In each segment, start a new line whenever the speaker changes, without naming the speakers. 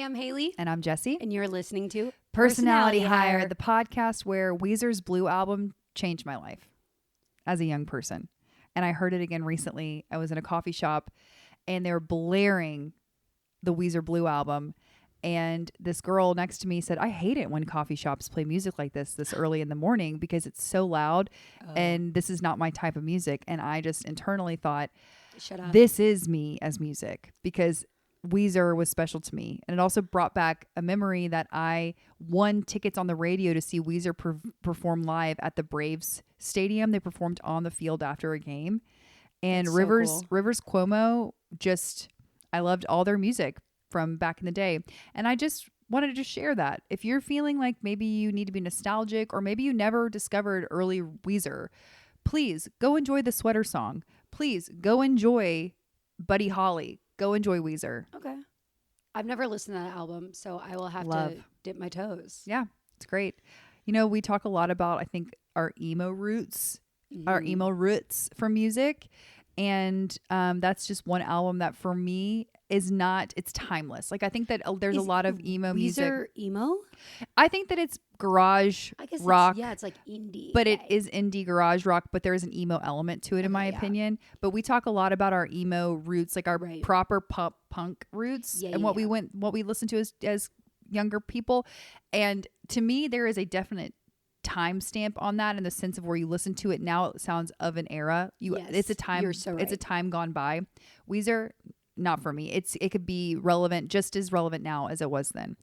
I'm Hailey.
And I'm Jessi.
And you're listening to
Personality Hire, the podcast where Weezer's Blue album changed my life as a young person. And I heard it again recently. I was in a coffee shop and they were blaring the Weezer Blue album. And this girl next to me said, I hate it when coffee shops play music like this early in the morning because it's so loud and this is not my type of music. And I just internally thought,
shut up.
This is me as music because Weezer was special to me. And it also brought back a memory that I won tickets on the radio to see Weezer perform live at the Braves Stadium. They performed on the field after a game. And
That's
Rivers
so cool.
Rivers Cuomo, I loved all their music from back in the day. And I just wanted to share that. If you're feeling like maybe you need to be nostalgic or maybe you never discovered early Weezer, please go enjoy the Sweater Song. Please go enjoy Buddy Holly. Go enjoy Weezer.
Okay. I've never listened to that album, so I will have to dip my toes.
Yeah, it's great. You know, we talk a lot about, I think, our emo roots from music. And that's just one album that for me it's timeless. Like I think that there's a lot of emo music.
Weezer emo?
I think that it's garage rock.
It's like indie.
But it is indie garage rock, but there is an emo element to it in my opinion. But we talk a lot about our emo roots, like our proper pop punk roots and what we listened to as younger people. And to me there is a definite timestamp on that in the sense of where you listen to it now, it sounds of an era. It's a time. You're so right. It's a time gone by. Weezer, not for me. It could be relevant, just as relevant now as it was then,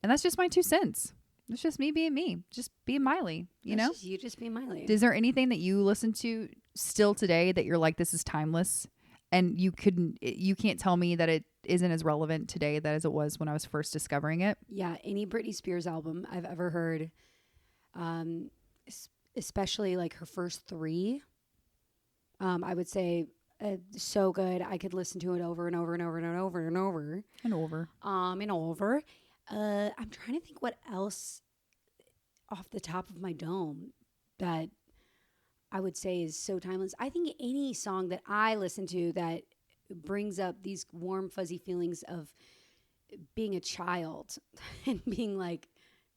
and that's just my 2 cents. It's just me being me, just being Miley.
You just being Miley.
Is there anything that you listen to still today that you're like, this is timeless, and you can't tell me that it isn't as relevant today as it was when I was first discovering it?
Yeah, any Britney Spears album I've ever heard. Especially like her first 3, I would say so good. I could listen to it over and over and over and over and over
and over.
I'm trying to think what else off the top of my dome that I would say is so timeless. I think any song that I listen to that brings up these warm, fuzzy feelings of being a child and being like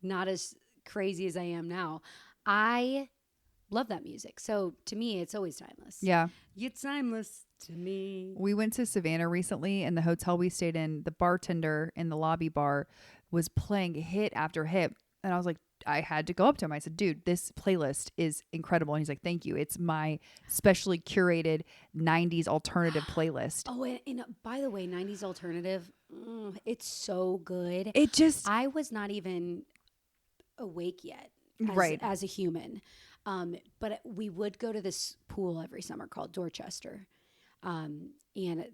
not as crazy as I am now. I love that music. So to me, it's always timeless.
Yeah.
It's timeless to me.
We went to Savannah recently and the hotel we stayed in, the bartender in the lobby bar was playing hit after hit. And I was like, I had to go up to him. I said, dude, this playlist is incredible. And he's like, thank you. It's my specially curated 90s alternative playlist.
Oh, and by the way, 90s alternative, it's so good.
I
was not even awake yet as a human, but we would go to this pool every summer called Dorchester, and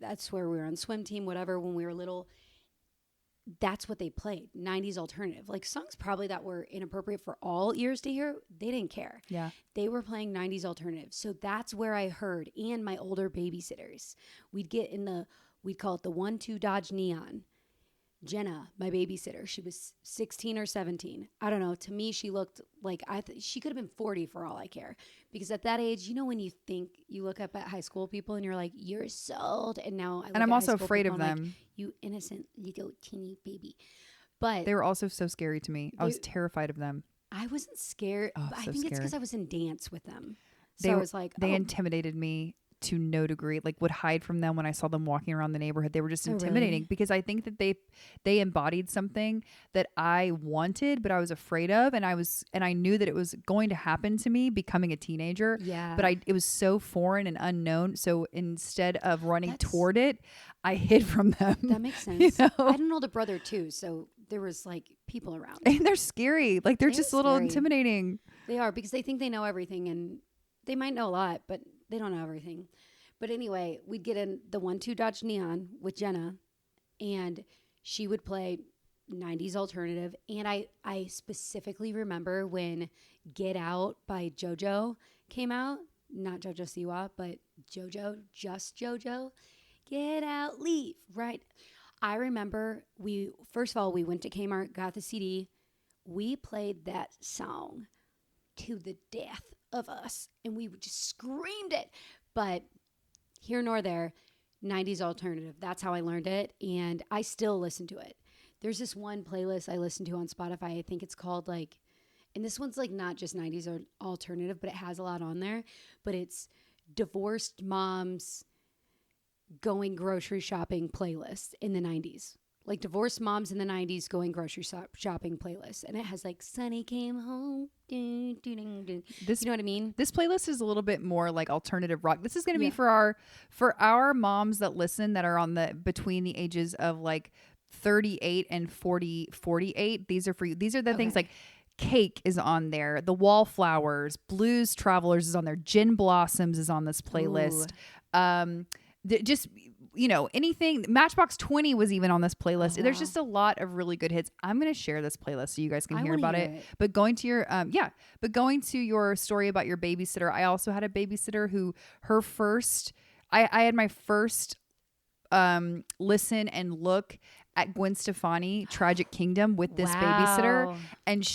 that's where we were on swim team, whatever, when we were little. That's what they played, 90s alternative, like songs probably that were inappropriate for all ears to hear. They didn't care.
Yeah, they
were playing 90s alternative. So that's where I heard. And my older babysitters, we'd call it the 1-2 Dodge Neon. Jenna, my babysitter, she was 16 or 17. I don't know. To me, she looked like she could have been 40 for all I care. Because at that age, when you look up at high school people and you're like, you're so old. And now
I'm also afraid of them.
Like, you innocent little teeny baby. But
they were also so scary to me. I was terrified of them.
I wasn't scared.
Oh,
I think it's because I was in dance with them.
So I was like, they intimidated me to no degree, like would hide from them when I saw them walking around the neighborhood. They were just intimidating because I think that they embodied something that I wanted, but I was afraid of. And I knew that it was going to happen to me becoming a teenager.
Yeah.
But it was so foreign and unknown. So instead of running toward it, I hid from them.
That makes sense. I had an older brother too. So there was like people around.
And they're scary. Like they're just a little intimidating.
They are, because they think they know everything, and they might know a lot, but they don't know everything. But anyway, we'd get in the 1-2 Dodge Neon with Jenna, and she would play 90s alternative. And I specifically remember when Get Out by JoJo came out. Not JoJo Siwa, but JoJo, just JoJo. Get out, leave, right? I remember first of all, we went to Kmart, got the CD. We played that song to the death of us, and we just screamed it. But here nor there, 90s alternative, that's how I learned it, and I still listen to it. There's this one playlist I listen to on Spotify. I think it's called like, and this one's like not just 90s or alternative, but it has a lot on there. But it's divorced moms going grocery shopping playlist in the 90s. Like divorced moms in the 90s going grocery shopping playlist. And it has like Sunny came home. You know what I mean?
This playlist is a little bit more like alternative rock. This is going to be for our moms that listen that are on between the ages of like 38 and 48. These are for you. These are the things like Cake is on there. The Wallflowers, Blues Travelers is on there. Gin Blossoms is on this playlist. Just, you know, anything. Matchbox 20 was even on this playlist. There's just a lot of really good hits. I'm going to share this playlist so you guys can hear about it. But going to your story about your babysitter, I also had a babysitter who I had my first listen and look at Gwen Stefani, Tragic Kingdom with this babysitter. And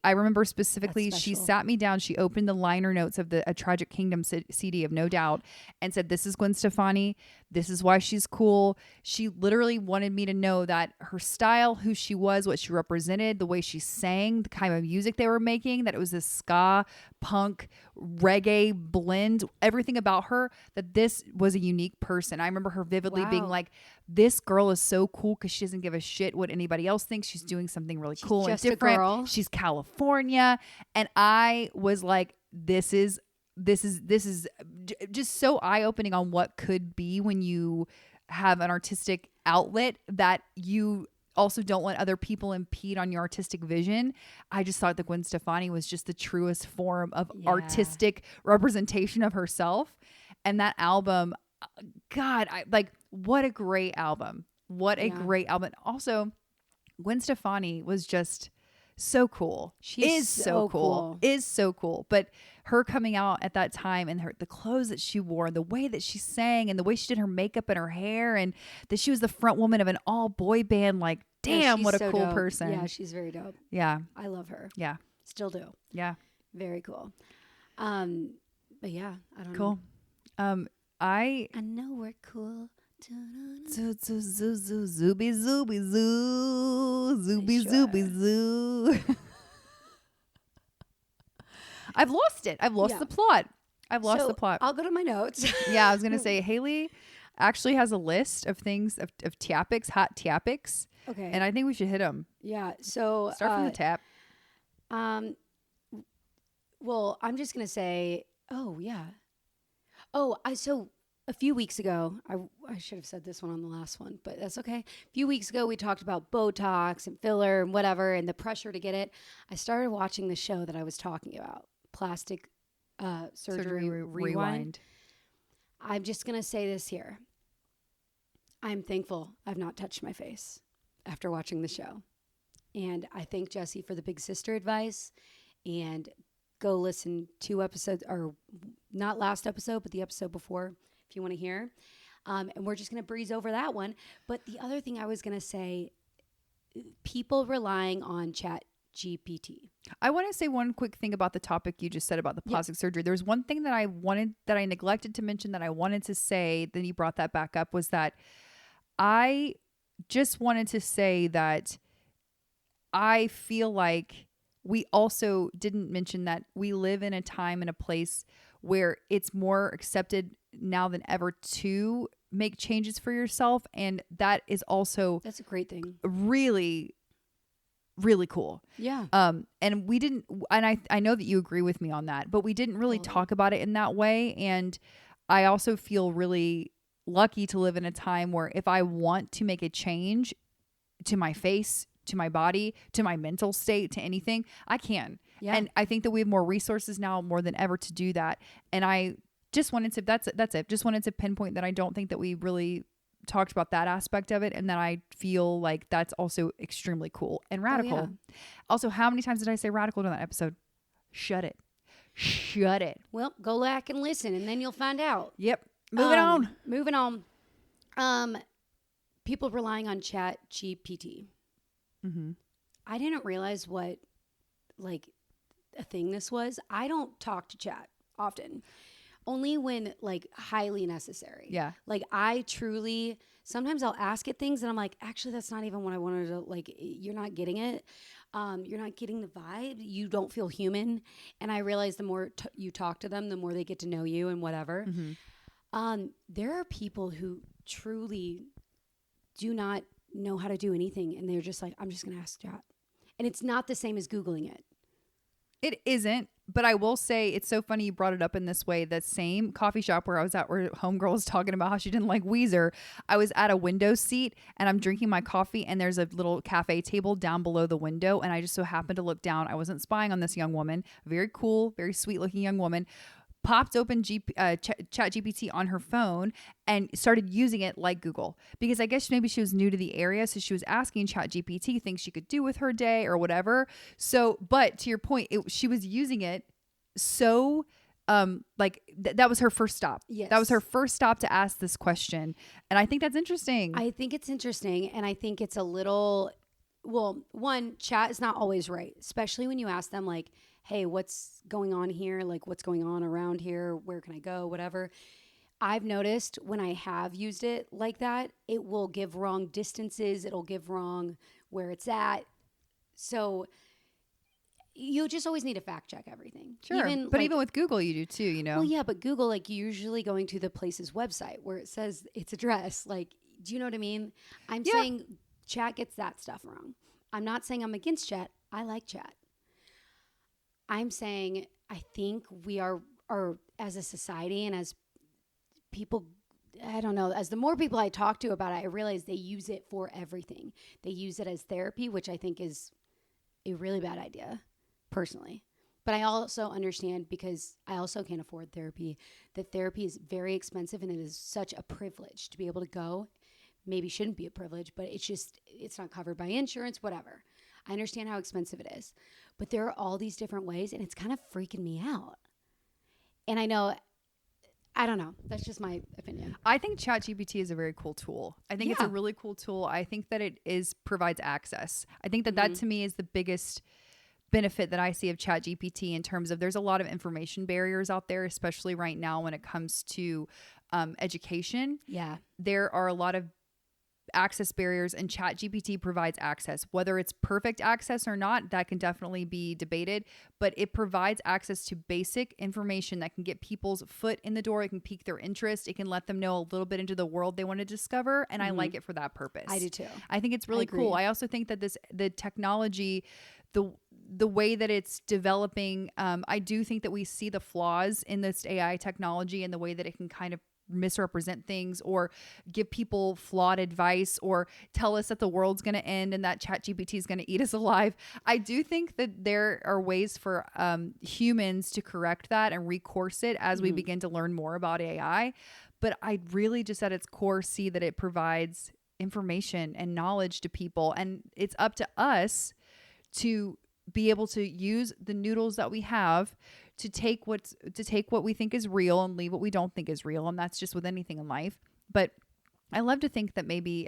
I remember specifically, she sat me down, she opened the liner notes of a Tragic Kingdom CD of No Doubt and said, this is Gwen Stefani. This is why she's cool. She literally wanted me to know that her style, who she was, what she represented, the way she sang, the kind of music they were making, that it was this ska, punk, reggae blend, everything about her, that this was a unique person. I remember her vividly being like, this girl is so cool because she doesn't give a shit what anybody else thinks. She's doing something really cool and different. She's California. And I was like, this is just so eye-opening on what could be when you have an artistic outlet that you also don't let other people impede on your artistic vision. I just thought that Gwen Stefani was just the truest form of artistic representation of herself. And that album, God, what a great album. What a great album. Also, Gwen Stefani was just so cool. She is so cool. But her coming out at that time and the clothes that she wore, the way that she sang and the way she did her makeup and her hair, and that she was the front woman of an all boy band, like, damn, what a cool person.
Yeah, she's very dope.
Yeah.
I love her.
Yeah.
Still do.
Yeah.
Very cool. But yeah, I don't know.
Cool. I
know we're cool.
Zoo, zoo, zoo, zoo, zooby, zooby, zoo, zooby, zooby, zoo. I've lost it. I've lost the plot. I've lost the plot.
I'll go to my notes.
Yeah, I was going to say, Hailey actually has a list of things, of topics, hot topics.
Okay.
And I think we should hit them.
Yeah. So
start from the tap.
Well, I'm just going to say, so a few weeks ago, I should have said this one on the last one, but that's okay. A few weeks ago, we talked about Botox and filler and whatever, and the pressure to get it. I started watching the show that I was talking about, Plastic Surgery Rewind. I'm just going to say this here. I'm thankful I've not touched my face after watching the show. And I thank Jessi for the big sister advice. And go listen to episodes, or not last episode, but the episode before, if you want to hear. And we're just going to breeze over that one. But the other thing I was going to say, people relying on ChatGPT.
I want to say one quick thing about the topic you just said about the plastic surgery. There's one thing that I neglected to mention that I wanted to say, then you brought that back up, was that I just wanted to say that I feel like we also didn't mention that we live in a time and a place where it's more accepted now than ever to make changes for yourself. And that's
a great thing.
Really, really cool.
Yeah.
And we didn't, and I know that you agree with me on that, but we didn't really talk about it in that way. And I also feel really lucky to live in a time where if I want to make a change to my face, to my body, to my mental state, to anything, I can. Yeah. And I think that we have more resources now more than ever to do that. And I just wanted to, that's it. Just wanted to pinpoint that I don't think that we really talked about that aspect of it. And that I feel like that's also extremely cool and radical.
Oh, yeah.
Also, how many times did I say radical in that episode? Shut it.
Well, go back and listen and then you'll find out.
Yep. Moving on.
People relying on ChatGPT.
Mm-hmm.
I didn't realize what a thing this was. I don't talk to chat often, only when like highly necessary.
Yeah.
Like I truly, sometimes I'll ask it things and I'm like, actually, that's not even what I wanted to, like, you're not getting it. You're not getting the vibe. You don't feel human. And I realize the more you talk to them, the more they get to know you and whatever. There are people who truly do not know how to do anything. And they're just like, I'm just going to ask Chat. And it's not the same as Googling it.
It isn't. But I will say, it's so funny you brought it up in this way. The same coffee shop where I was at, where homegirl was talking about how she didn't like Weezer. I was at a window seat and I'm drinking my coffee and there's a little cafe table down below the window. And I just so happened to look down. I wasn't spying on this young woman. Very cool, very sweet looking young woman. Popped open ChatGPT on her phone and started using it like Google, because I guess maybe she was new to the area. So she was asking ChatGPT things she could do with her day or whatever. So, but to your point, she was using it. So, like that was her first stop.
Yes.
That was her first stop to ask this question. And I think that's interesting.
I think it's interesting. And I think it's a little, well, one, Chat is not always right, especially when you ask them like, hey, what's going on here? Like, what's going on around here? Where can I go? Whatever. I've noticed when I have used it like that, it will give wrong distances. It'll give wrong where it's at. So you just always need to fact check everything.
Sure. But even with Google, you do too, you know?
Well, yeah, but Google, like, usually going to the place's website where it says its address. Like, do you know what I mean? I'm saying Chat gets that stuff wrong. I'm not saying I'm against Chat. I like Chat. I'm saying I think we are as a society and as people, I don't know, as the more people I talk to about it, I realize they use it for everything. They use it as therapy, which I think is a really bad idea, personally. But I also understand, because I also can't afford therapy, that therapy is very expensive and it is such a privilege to be able to go. Maybe shouldn't be a privilege, but it's not covered by insurance, whatever. I understand how expensive it is. But there are all these different ways, and it's kind of freaking me out. And I know, I don't know. That's just my opinion.
I think ChatGPT is a very cool tool. I think it's a really cool tool. I think that it provides access. I think that that to me is the biggest benefit that I see of ChatGPT, in terms of there's a lot of information barriers out there, especially right now when it comes to education.
Yeah.
There are a lot of access barriers, and ChatGPT provides access. Whether it's perfect access or not, that can definitely be debated, but it provides access to basic information that can get people's foot in the door. It can pique their interest. It can let them know a little bit into the world they want to discover, and I like it for that purpose.
I do too.
I think it's really cool. I also think that the technology, the way that it's developing, I do think that we see the flaws in this AI technology and the way that it can kind of misrepresent things or give people flawed advice or tell us that the world's going to end and that ChatGPT is going to eat us alive. I do think that there are ways for humans to correct that and recourse it as we begin to learn more about AI. But I really just at its core see that it provides information and knowledge to people, and it's up to us to be able to use the noodles that we have to take what we think is real and leave what we don't think is real. And that's just with anything in life. But I love to think that maybe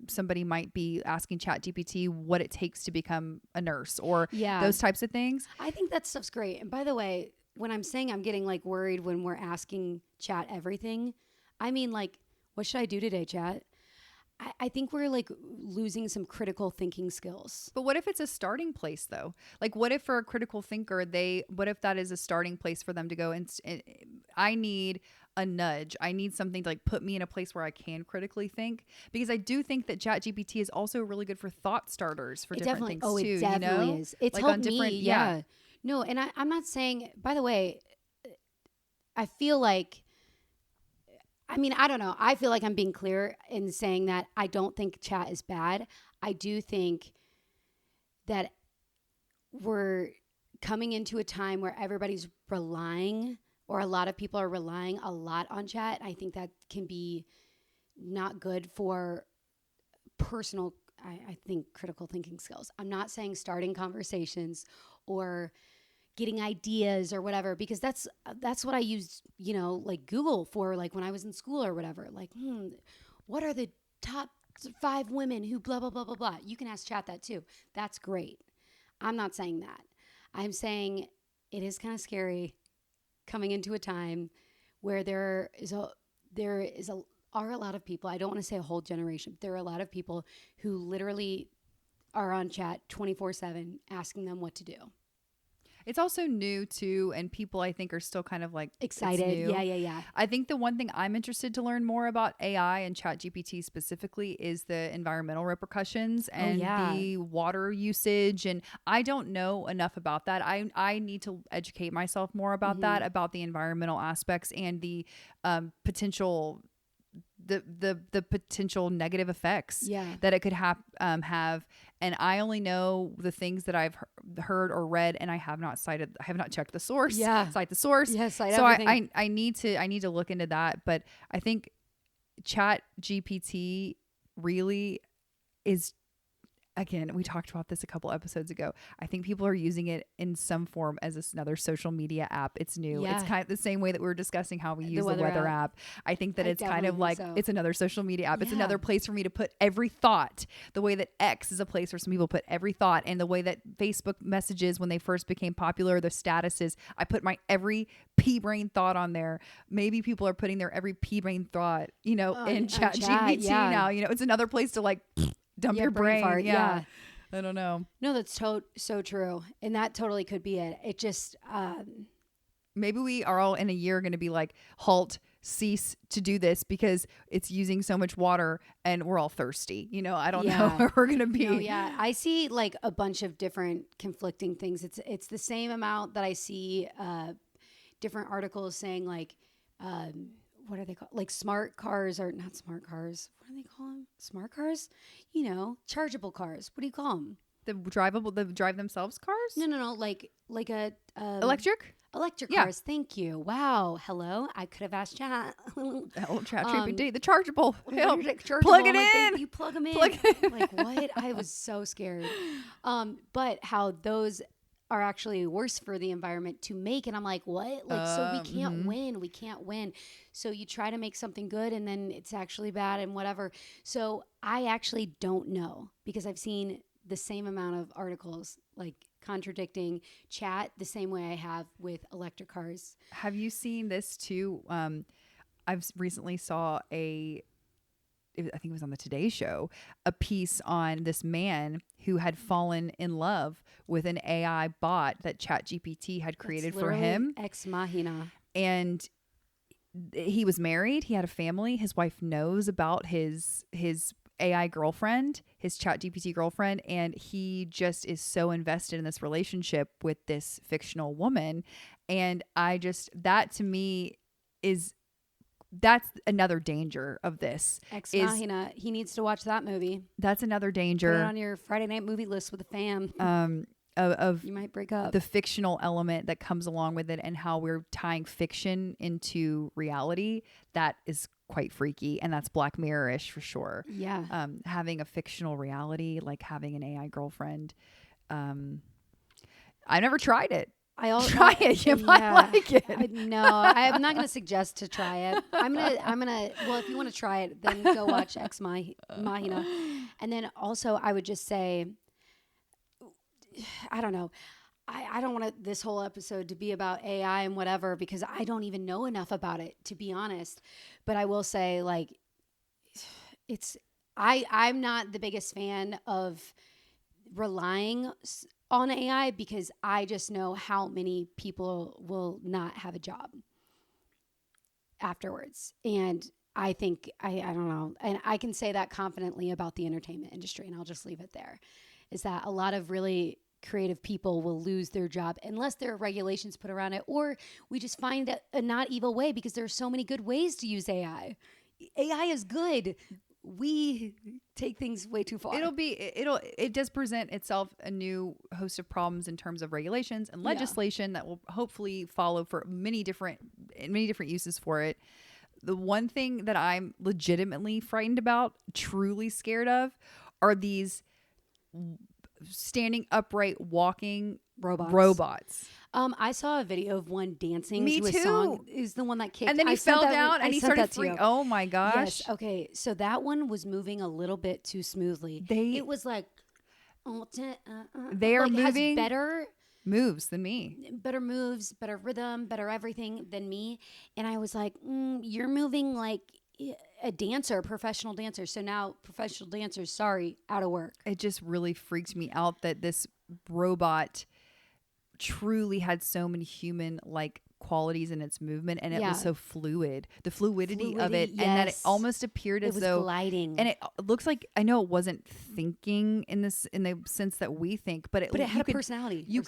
somebody might be asking ChatGPT what it takes to become a nurse or those types of things.
I think that stuff's great. And by the way, when I'm saying I'm getting like worried when we're asking Chat everything, I mean, like, what should I do today, Chat? I think we're like losing some critical thinking skills.
But what if it's a starting place though? Like, what if for a critical thinker, what if that is a starting place for them to go and I need a nudge. I need something to like put me in a place where I can critically think, because I do think that ChatGPT is also really good for thought starters for different things too.
It definitely is. It's
like
helped
on different,
me. Yeah. No, and I'm not saying, by the way, I feel like, I mean, I don't know. I feel like I'm being clear in saying that I don't think Chat is bad. I do think that we're coming into a time where everybody's relying, or a lot of people are relying a lot on Chat. I think that can be not good for personal, I think, critical thinking skills. I'm not saying starting conversations or getting ideas or whatever, because that's what I used, like Google for, like when I was in school or whatever. Like, what are the top 5 women who blah, blah, blah, blah, blah. You can ask Chat that too. That's great. I'm not saying that. I'm saying it is kind of scary coming into a time where there are a lot of people. I don't want to say a whole generation. But there are a lot of people who literally are on chat 24/7 asking them what to do.
It's also new too, and people I think are still kind of like
excited. Yeah.
I think the one thing I'm interested to learn more about AI and ChatGPT specifically is the environmental repercussions and the water usage. And I don't know enough about that. I need to educate myself more about that, about the environmental aspects and the potential the potential negative effects that it could have. And I only know the things that I've heard or read, and I have not checked the source. Cite the source.
Cite
so
everything.
I need to look into that. But I think ChatGPT really is, again, we talked about this a couple episodes ago. I think people are using it in some form as another social media app. It's new. It's kind of the same way that we were discussing how we use the weather app. I think that it's kind of like, it's another social media app. It's another place for me to put every thought, the way that X is a place where some people put every thought, and the way that Facebook messages, when they first became popular, the statuses, I put my every pea brain thought on there. Maybe people are putting their every pea brain thought, in ChatGPT now. It's another place to like dump your brain.
Fart, yeah.
I don't know.
No, that's so true. And that totally could be it. It just...
maybe we are all in a year going to be like, halt, cease to do this because it's using so much water and we're all thirsty. I don't know where we're going to be.
No, I see like a bunch of different conflicting things. It's the same amount that I see different articles saying like... what are they called? Like smart cars or not smart cars. What do they call them? Smart cars? Chargeable cars. What do you call them?
The drive themselves cars?
No. Like a
electric
cars. Thank you. Wow. Hello. I could have asked Chat.
ChatGPT. The chargeable.
Plug it in. You plug them in. Like what? I was so scared. But how those are actually worse for the environment to make. And I'm like, what? So we can't win. We can't win. So you try to make something good and then it's actually bad and whatever. So I actually don't know, because I've seen the same amount of articles like contradicting chat the same way I have with electric cars.
Have you seen this too? I've recently saw I think it was on the Today Show, a piece on this man who had fallen in love with an AI bot that ChatGPT had created for him.
Ex machina.
And he was married. He had a family. His wife knows about his AI girlfriend, his ChatGPT girlfriend, and he just is so invested in this relationship with this fictional woman. And that to me that's another danger of this.
Ex Machina. He needs to watch that movie.
That's another danger.
Put it on your Friday night movie list with the fam.
Of
you might break up.
The fictional element that comes along with it, and how we're tying fiction into reality. That is quite freaky, and that's Black Mirror-ish for sure.
Yeah.
Having a fictional reality, like having an AI girlfriend. I never tried it. Try it. You might like it.
No, I'm not going to suggest to try it. I'm gonna. Well, if you want to try it, then go watch Ex Machina. And then also, I would just say, I don't know. I don't want this whole episode to be about AI and whatever, because I don't even know enough about it, to be honest. But I will say, like, I'm not the biggest fan of relying on AI, because I just know how many people will not have a job afterwards. And I think, I don't know, and I can say that confidently about the entertainment industry, and I'll just leave it there, is that a lot of really creative people will lose their job unless there are regulations put around it, or we just find a not evil way, because there are so many good ways to use AI. AI is good. We take things way too far.
It does present itself a new host of problems in terms of regulations and legislation that will hopefully follow for many different uses for it. The one thing that I'm legitimately frightened about, truly scared of, are these standing upright walking robots.
I saw a video of one dancing
to
a song. Is the one that kicked.
And then he fell down and he started freaking. Oh my gosh.
Yes. Okay. So that one was moving a little bit too smoothly. It was like,
they are moving
better
moves than me.
Better moves, better rhythm, better everything than me. And I was like, you're moving like a dancer, professional dancer. So now professional dancers, sorry, out of work.
It just really freaked me out that this robot truly had so many human-like qualities in its movement, and it was so fluid. The fluidity of it, and that it almost appeared as though
gliding.
And it looks like, I know it wasn't thinking in the sense that we think, but it
had a personality.
You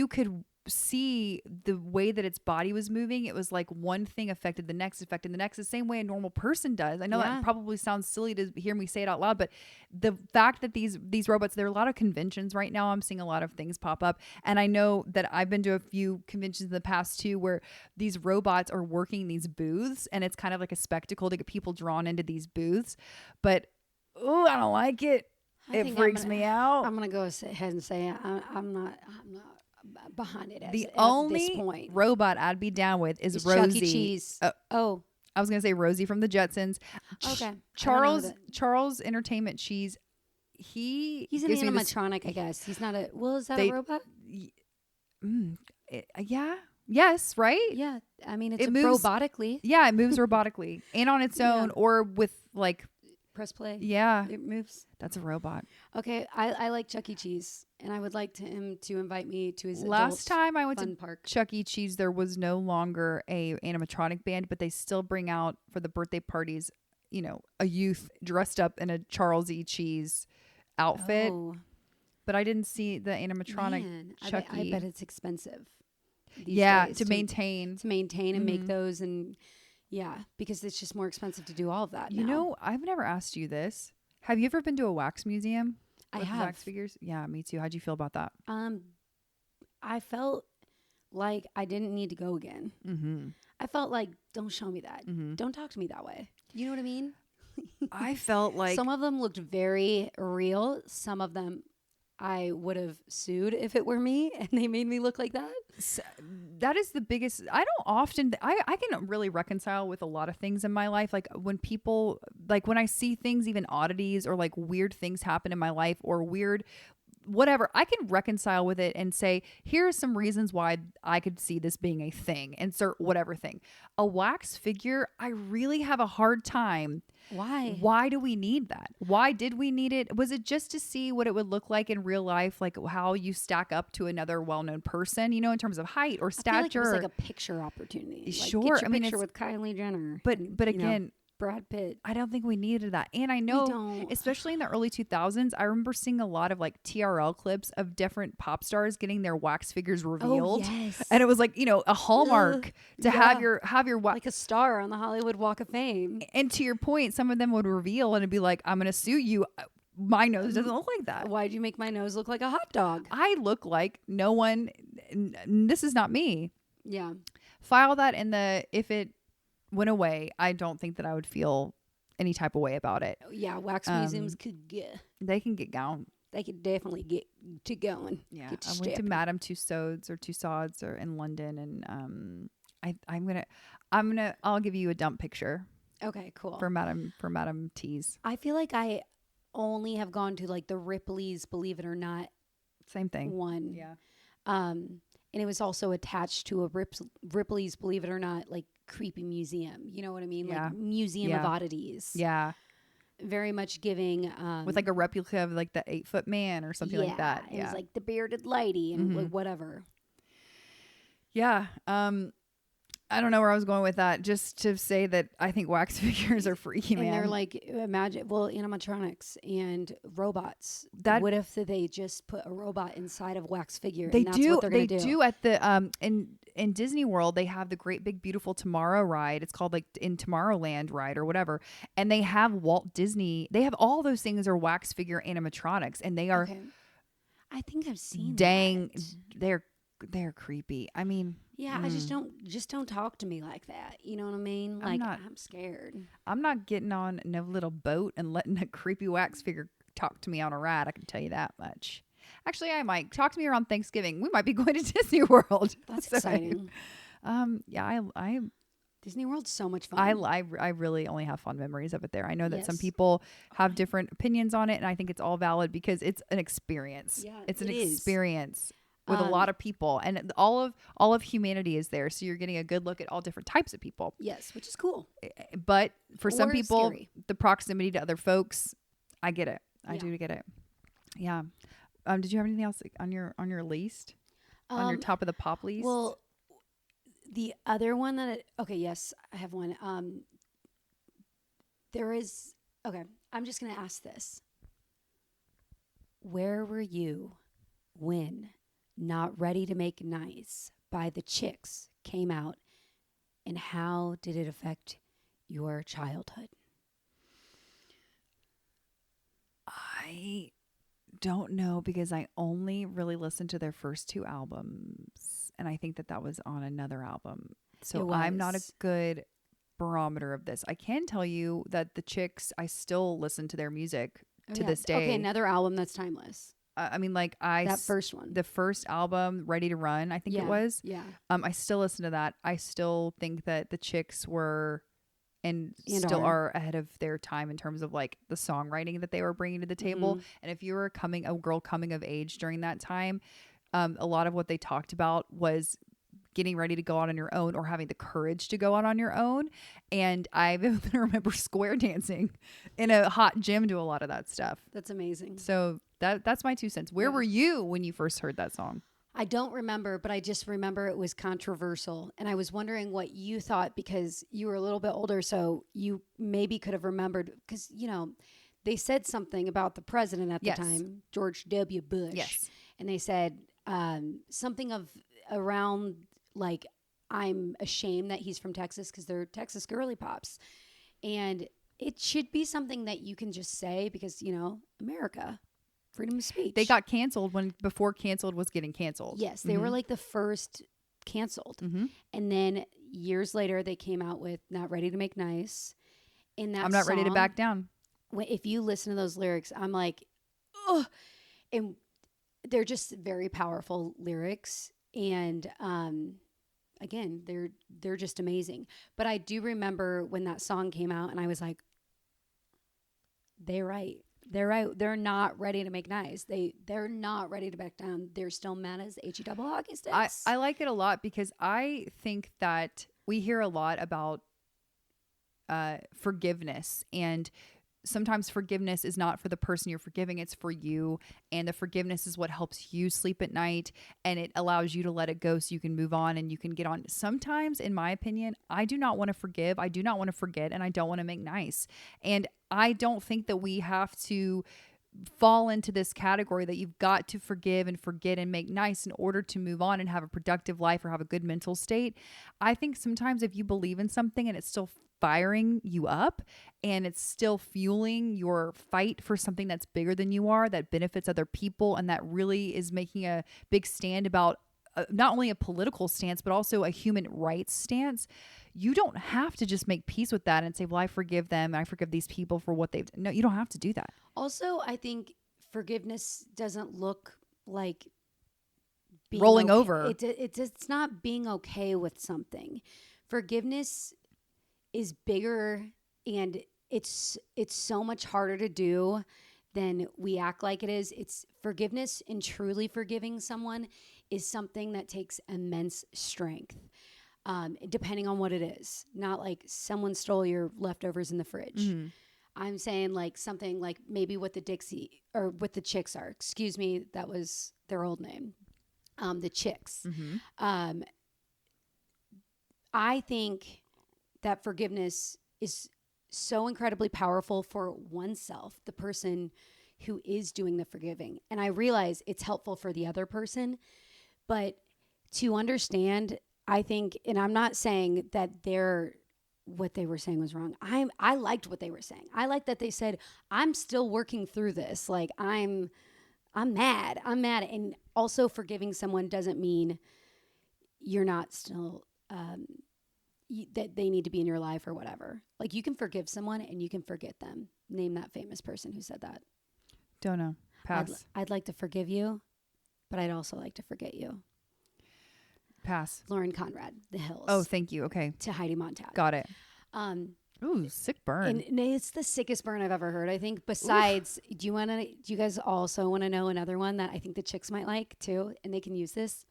could see the way that its body was moving. It was like one thing affected the next, the same way a normal person does. I know that probably sounds silly to hear me say it out loud, but the fact that these robots, there are a lot of conventions right now. I'm seeing a lot of things pop up, and I know that I've been to a few conventions in the past too, where these robots are working these booths, and it's kind of like a spectacle to get people drawn into these booths. But I don't like it. It freaks me out.
I'm gonna go ahead and say I'm not behind it.
The only robot I'd be down with is Rosie.
Chuck E. Cheese.
I was gonna say Rosie from the Jetsons.
Okay.
Charles Entertainment Cheese.
He's an animatronic, I guess. He's not a. Well, is that a robot?
Yeah. Yes. Right.
Yeah. I mean, it moves robotically.
Yeah, it moves robotically and on its own, or with like.
Press play.
Yeah.
It moves.
That's a robot.
Okay. I like Chuck E. Cheese, and I would like him to invite me to his
last time I went to
park.
Chuck E. Cheese, there was no longer a animatronic band, but they still bring out for the birthday parties, a youth dressed up in a Charles E. Cheese outfit. Oh. But I didn't see the animatronic Chuck E.
I bet it's expensive.
To maintain
and make those. And because it's just more expensive to do all of that.
I've never asked you this. Have you ever been to a wax museum?
I have.
Wax figures? Yeah, me too. How'd you feel about that?
I felt like I didn't need to go again.
Mm-hmm.
I felt like, don't show me that. Mm-hmm. Don't talk to me that way. You know what I mean?
I felt like
some of them looked very real. Some of them I would have sued if it were me and they made me look like that.
So that is the biggest. I don't often, I can really reconcile with a lot of things in my life. Like when people, like when I see things, even oddities or like weird things happen in my life or weird whatever, I can reconcile with it and say, here are some reasons why I could see this being a thing. Insert whatever thing. A wax figure, I really have a hard time.
Why?
Why do we need that? Why did we need it? Was it just to see what it would look like in real life? Like how you stack up to another well-known person, in terms of height or stature?
I feel like it was like a picture opportunity. Like,
sure.
Get your picture with Kylie Jenner.
But again,
Brad Pitt.
I don't think we needed that. And I know, especially in the early 2000s, I remember seeing a lot of like TRL clips of different pop stars getting their wax figures revealed.
Oh, yes.
And it was like, a hallmark to have your
like a star on the Hollywood Walk of Fame.
And to your point, some of them would reveal and it'd be like, I'm going to sue you. My nose doesn't look like that.
Why'd you make my nose look like a hot dog?
I look like no one. This is not me.
Yeah.
File that in the, if it went away, I don't think that I would feel any type of way about it.
Yeah, wax museums could get.
They can get going.
They could definitely get to going.
Yeah, I went to Madame Tussauds or in London, and I'll give you a dump picture.
Okay, cool.
For Madame T's.
I feel like I only have gone to like the Ripley's Believe It or Not.
Same thing.
One.
Yeah.
And it was also attached to a Ripley's Believe It or Not, like creepy museum. You know what I mean?
Yeah.
Like museum of oddities.
Yeah.
Very much giving
with like a replica of like the 8-foot man or something like that.
It was like the bearded lady and like whatever.
Yeah. I don't know where I was going with that. Just to say that I think wax figures are freaky, man.
And they're like, animatronics and robots. What if they just put a robot inside of a wax figure?
They
and that's what they're gonna do.
They do at the in Disney World. They have the Great Big Beautiful Tomorrow ride. It's called like in Tomorrowland ride or whatever. And they have Walt Disney. They have all those things are wax figure animatronics, and they are. Okay.
I think I've seen.
Dang,
that.
They're creepy. I mean,
I just don't talk to me like that. You know what I mean? Like I'm scared.
I'm not getting on no little boat and letting a creepy wax figure talk to me on a ride. I can tell you that much. Actually, I might talk to me around Thanksgiving. We might be going to Disney World.
That's exciting.
I
Disney World's so much fun.
I really only have fond memories of it there. I know that some people have different opinions on it, and I think it's all valid because it's an experience.
Yeah,
it's an experience. with a lot of people, and all of humanity is there. So you're getting a good look at all different types of people.
Yes, which is cool.
But for some people,
scary.
the proximity to other folks, I get it. I do get it. Yeah. Did you have anything else on your list? On your top of the pop list?
Well, the other one that yes, I have one. There is I'm just gonna ask this. Where were you when Not Ready to Make Nice by the Chicks came out, and how did it affect your childhood?
I don't know, because I only really listened to their first 2 albums, and I think that was on another album. So I'm not a good barometer of this. I can tell you that the Chicks, I still listen to their music to this day.
Okay, another album that's timeless.
I mean, like
that first one,
the first album, Ready to Run, I think it was.
Yeah.
I still listen to that. I still think that the Chicks were and still are ahead of their time in terms of like the songwriting that they were bringing to the table. Mm-hmm. And if you were a girl coming of age during that time, a lot of what they talked about was getting ready to go out on your own, or having the courage to go out on your own. And I remember square dancing in a hot gym to a lot of that stuff.
That's amazing.
So that's my 2 cents. Where were you when you first heard that song?
I don't remember, but I just remember it was controversial. And I was wondering what you thought, because you were a little bit older, so you maybe could have remembered, because, they said something about the president at the time, George W. Bush.
Yes.
And they said something of around like, I'm ashamed that he's from Texas, because they're Texas girly pops. And it should be something that you can just say, because, America. Freedom of speech.
They got canceled before canceled was getting canceled.
Yes, they were like the first canceled. Mm-hmm. And then years later, they came out with Not Ready to Make Nice. In that
I'm not ready to back down.
If you listen to those lyrics, I'm like, ugh. And they're just very powerful lyrics. And again, they're just amazing. But I do remember when that song came out, and I was like, they're right. They're right. They're not ready to make nice. They're not ready to back down. They're still mad as HE double hockey sticks.
I like it a lot, because I think that we hear a lot about forgiveness, and sometimes forgiveness is not for the person you're forgiving, it's for you. And the forgiveness is what helps you sleep at night, and it allows you to let it go so you can move on and you can get on. Sometimes, in my opinion, I do not want to forgive, I do not want to forget, and I don't want to make nice. And I don't think that we have to fall into this category that you've got to forgive and forget and make nice in order to move on and have a productive life or have a good mental state. I think sometimes if you believe in something and it's still firing you up and it's still fueling your fight for something that's bigger than you are, that benefits other people, and that really is making a big stand about not only a political stance, but also a human rights stance, you don't have to just make peace with that and say, well, I forgive them. I forgive these people for what they've done. No, you don't have to do that.
Also, I think forgiveness doesn't look like
rolling over.
It's not being okay with something. Forgiveness is bigger, and it's so much harder to do than we act like it is. It's forgiveness, and truly forgiving someone is something that takes immense strength, depending on what it is. Not like someone stole your leftovers in the fridge. Mm-hmm. I'm saying like something like maybe what the Dixie or what the Chicks are. Excuse me, that was their old name. The Chicks. Mm-hmm. I think that forgiveness is so incredibly powerful for oneself, the person who is doing the forgiving. And I realize it's helpful for the other person, but to understand, I think, and I'm not saying that what they were saying was wrong. I liked what they were saying. I liked that they said, I'm still working through this. Like I'm mad. And also forgiving someone doesn't mean you're not still, that they need to be in your life or whatever. Like you can forgive someone and you can forget them. Name that famous person who said that.
Don't know. Pass.
I'd like to forgive you, but I'd also like to forget you.
Pass.
Lauren Conrad, The Hills.
Oh, thank you. Okay.
To Heidi Montag.
Got it. Ooh, sick burn.
And it's the sickest burn I've ever heard, I think. Besides, do you guys also want to know another one that I think the chicks might like too? And they can use this.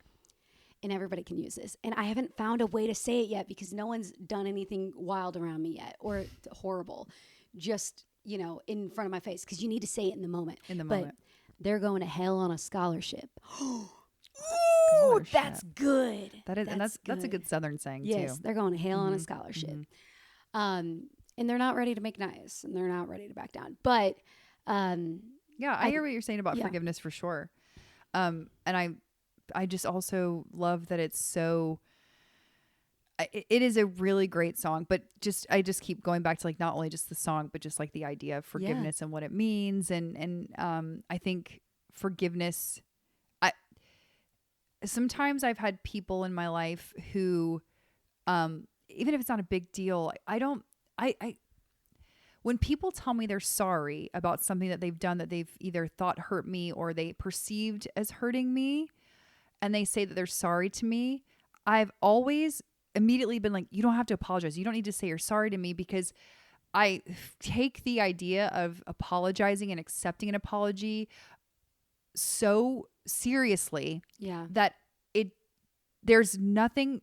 And everybody can use this. And I haven't found a way to say it yet because no one's done anything wild around me yet or horrible. Just, in front of my face. Because you need to say it in the moment. But they're going to hell on a scholarship. Ooh, that's good.
That is, that's a good Southern saying too.
Yes, they're going to hell on a scholarship. And they're not ready to make nice, and they're not ready to back down. But
I hear what you're saying about forgiveness for sure. And I just also love that it's so. It is a really great song, but I just keep going back to like not only just the song, but just like the idea of forgiveness and what it means, and I think forgiveness. Sometimes I've had people in my life who, even if it's not a big deal, when people tell me they're sorry about something that they've done that they've either thought hurt me or they perceived as hurting me, and they say that they're sorry to me, I've always immediately been like, you don't have to apologize. You don't need to say you're sorry to me, because I take the idea of apologizing and accepting an apology so seriously that there's nothing,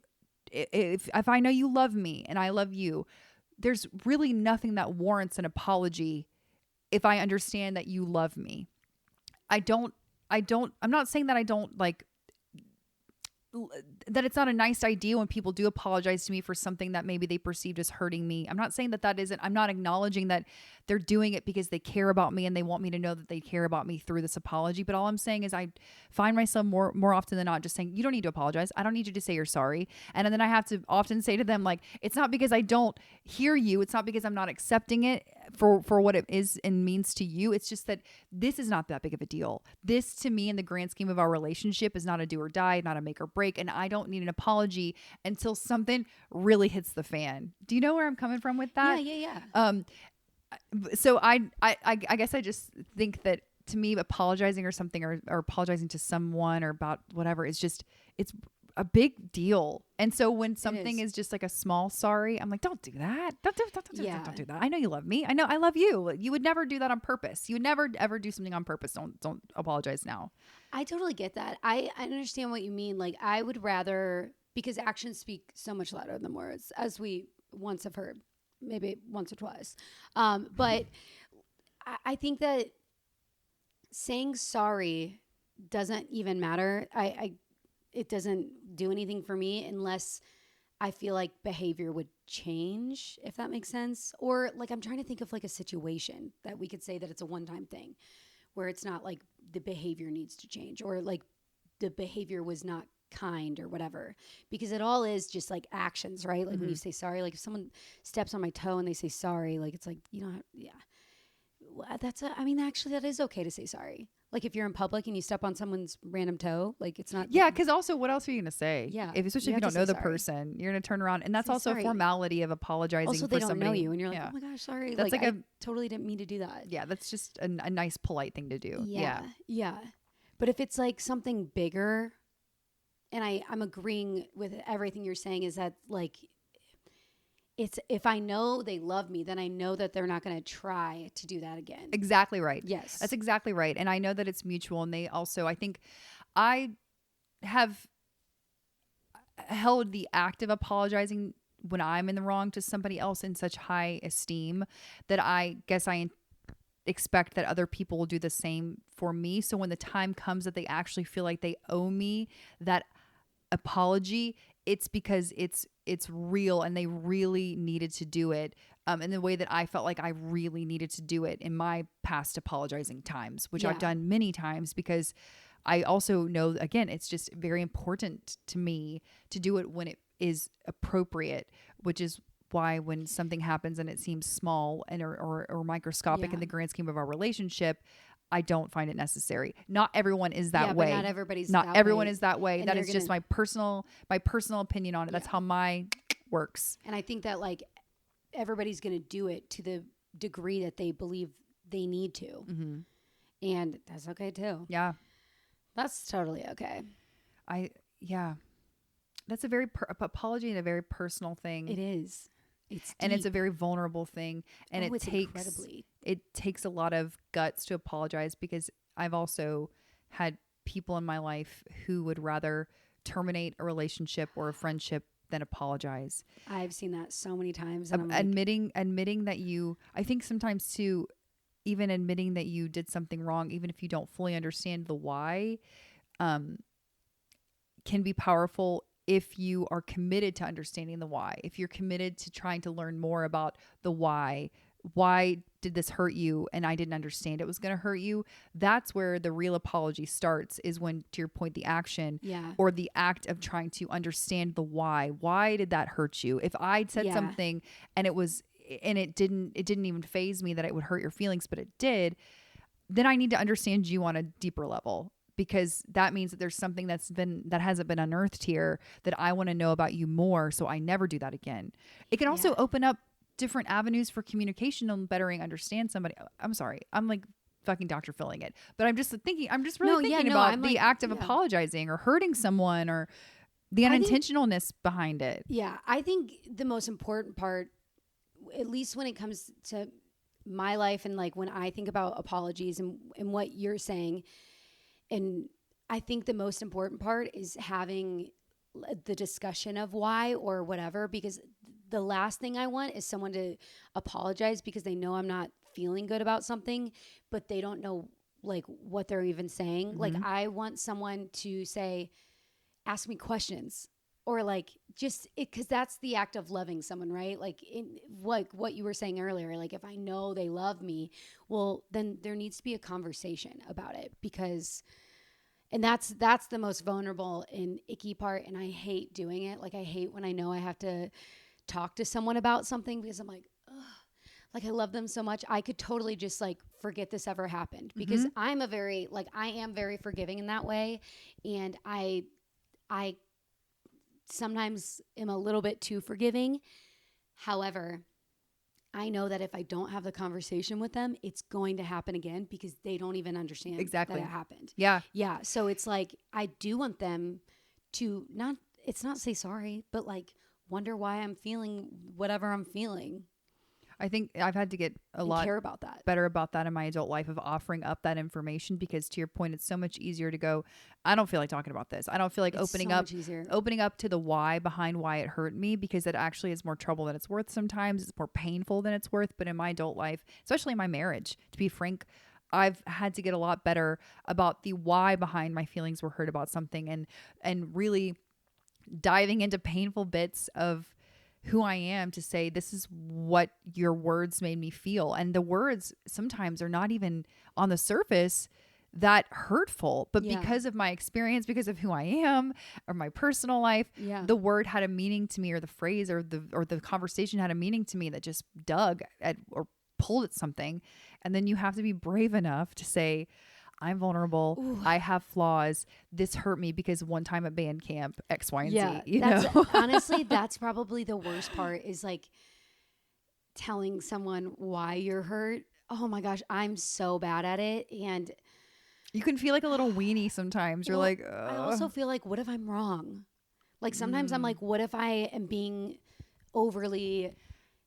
if I know you love me and I love you, there's really nothing that warrants an apology if I understand that you love me. I'm not saying that I don't like, that it's not a nice idea when people do apologize to me for something that maybe they perceived as hurting me. I'm not saying that isn't, I'm not acknowledging that they're doing it because they care about me and they want me to know that they care about me through this apology. But all I'm saying is I find myself more often than not just saying, you don't need to apologize. I don't need you to say you're sorry. And then I have to often say to them, like, it's not because I don't hear you. It's not because I'm not accepting it for what it is and means to you. It's just that this is not that big of a deal. This, to me, in the grand scheme of our relationship, is not a do or die, not a make or break. And I don't need an apology until something really hits the fan. Do you know where I'm coming from with that?
Yeah.
So I guess I just think that, to me, apologizing or something, or apologizing to someone or about whatever, is just, it's a big deal. And so when something is just like a small sorry, I'm like, don't do that. Don't do that. I know you love me. I know I love you. You would never do that on purpose. You would never ever do something on purpose. Don't apologize now.
I totally get that. I understand what you mean. Like, I would rather, because actions speak so much louder than words, as we once have heard, maybe once or twice. But I think that saying sorry doesn't even matter. It doesn't do anything for me unless I feel like behavior would change, if that makes sense. Or like, I'm trying to think of like a situation that we could say that it's a one-time thing where it's not like the behavior needs to change, or like the behavior was not kind or whatever, because it all is just like actions, right? Like when you say sorry, like if someone steps on my toe and they say sorry, like it's like, actually that is okay to say sorry. Like if you're in public and you step on someone's random toe, like it's not.
Yeah, because also, what else are you going to say?
Yeah,
especially if you don't know the person, you're going to turn around, and that's also a formality of apologizing.
Also,
they
don't
somebody,
know you, and you're like, oh my gosh, sorry.
That's like
I totally didn't mean to do that.
Yeah, that's just a nice, polite thing to do.
Yeah. But if it's like something bigger, and I'm agreeing with everything you're saying, is that like, it's, if I know they love me, then I know that they're not going to try to do that again.
Exactly right.
Yes.
That's exactly right. And I know that it's mutual. And they also, I think I have held the act of apologizing when I'm in the wrong to somebody else in such high esteem that I guess I expect that other people will do the same for me. So when the time comes that they actually feel like they owe me that apology, it's because it's real and they really needed to do it in the way that I felt like I really needed to do it in my past apologizing times, which I've done many times, because I also know, again, it's just very important to me to do it when it is appropriate, which is why when something happens and it seems small and or microscopic in the grand scheme of our relationship, I don't find it necessary. Not everyone is that way.
But not everybody's
not
that
everyone
way.
is that way.
And
that is just my personal opinion on it. That's how my works.
And I think that like everybody's going to do it to the degree that they believe they need to. Mm-hmm. And that's okay too.
Yeah.
That's totally okay.
That's a very apology and a very personal thing.
It is.
and it's a very vulnerable thing. And it takes a lot of guts to apologize, because I've also had people in my life who would rather terminate a relationship or a friendship than apologize.
I've seen that so many times. And
admitting that I think sometimes too, even admitting that you did something wrong, even if you don't fully understand the why, can be powerful if you are committed to understanding the why. If you're committed to trying to learn more about the why did this hurt you and I didn't understand it was going to hurt you, that's where the real apology starts, is when, to your point, the action or the act of trying to understand the why did that hurt you? If I'd said something and it didn't even faze me that it would hurt your feelings, but it did, then I need to understand you on a deeper level, because that means that there's something that hasn't been unearthed here that I want to know about you more, so I never do that again. It can also open up different avenues for communication and bettering understand somebody. I'm sorry, I'm like fucking Dr. Philling it, but I'm just thinking about the act of apologizing or hurting someone, or the unintentionalness behind it.
Yeah, I think the most important part, at least when it comes to my life and like when I think about apologies and what you're saying, and I think the most important part is having the discussion of why or whatever, because the last thing I want is someone to apologize because they know I'm not feeling good about something, but they don't know like what they're even saying. Mm-hmm. Like I want someone to say, ask me questions, or like just it, because that's the act of loving someone, right? Like what you were saying earlier, like if I know they love me, well, then there needs to be a conversation about it, because and that's the most vulnerable and icky part. And I hate doing it. Like I hate when I know I have to talk to someone about something, because I'm like, ugh, like I love them so much. I could totally just like forget this ever happened, because I am very forgiving in that way. And I sometimes am a little bit too forgiving. However, I know that if I don't have the conversation with them, it's going to happen again, because they don't even understand that it happened. Yeah. Yeah. So it's like, I do want them to it's not say sorry, but like wonder why I'm feeling whatever I'm feeling.
I think I've had to get
care about that.
Better about that in my adult life, of offering up that information, because to your point, it's so much easier to go, I don't feel like talking about this. I don't feel like opening up to the why behind why it hurt me, because it actually is more trouble than it's worth. Sometimes it's more painful than it's worth. But in my adult life, especially in my marriage, to be frank, I've had to get a lot better about the why behind my feelings were hurt about something, and really diving into painful bits of who I am to say, this is what your words made me feel. And the words sometimes are not even on the surface that hurtful, but because of my experience, because of who I am or my personal life, the word had a meaning to me, or the phrase or the conversation had a meaning to me that just dug at or pulled at something. And then you have to be brave enough to say, I'm vulnerable. Ooh. I have flaws. This hurt me because one time at band camp, X, Y, and Z. You know?
Honestly, that's probably the worst part, is like telling someone why you're hurt. Oh my gosh, I'm so bad at it. And
you can feel like a little weenie sometimes. You're like, ugh.
I also feel like, what if I'm wrong? Like sometimes I'm like, what if I am being overly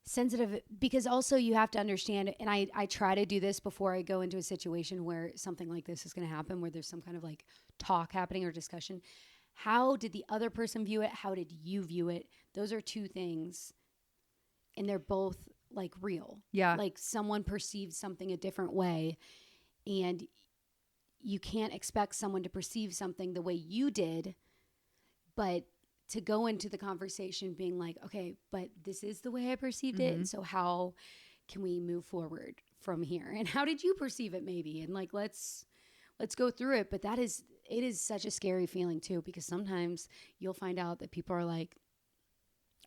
sensitive? Because also you have to understand, and I try to do this before I go into a situation where something like this is going to happen, where there's some kind of like talk happening or discussion. How did the other person view it? How did you view it? Those are two things, and they're both like real. Yeah. Like someone perceives something a different way, and you can't expect someone to perceive something the way you did, but to go into the conversation being like, okay, but this is the way I perceived it. And so how can we move forward from here? And how did you perceive it maybe? And like, let's go through it. But it is such a scary feeling too, because sometimes you'll find out that people are like,